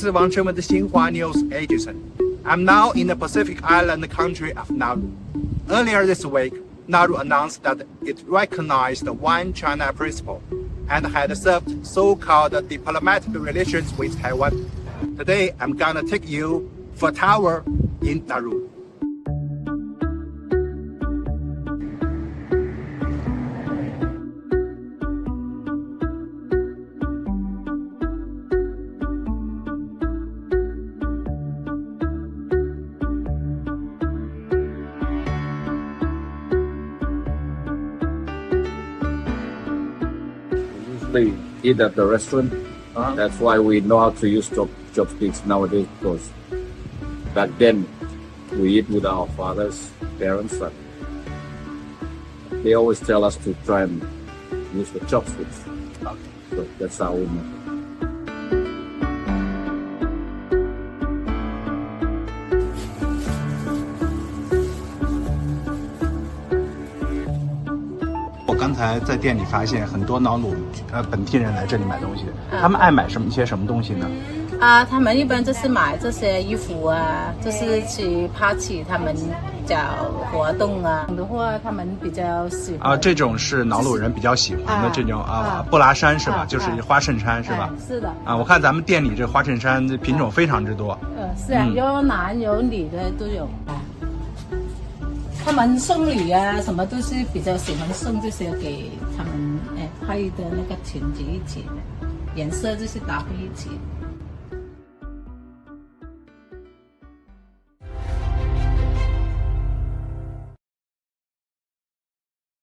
是王晨文的新华 News Agency. I'm now in the Pacific island country of Nauru. Earlier this week, Nauru announced that it recognized the One China principle and had served so-called diplomatic relations with Taiwan. Today, I'm gonna take you for a tour in Nauru. Usually eat at the restaurant. That's why we know how to use chopsticks nowadays, because back then we eat with our fathers, parents, but they always tell us to try and use the chopsticks. So that's how we know. 我刚才在店里发现很多瑙鲁本地人来这里买东西，他们爱买一些什么东西呢？他们一般就是买这些衣服啊，就是去 party 他们叫活动啊的话，他们比较喜欢这种是瑙鲁人比较喜欢的这种布拉衫是吧？就是花衬衫是吧？是的。我看咱们店里这花衬衫品种非常之多。是啊，有男有女的都有他们送礼啊，什么都是比较喜欢送这些给他们配的那个裙子一起的，颜色就是搭配一起。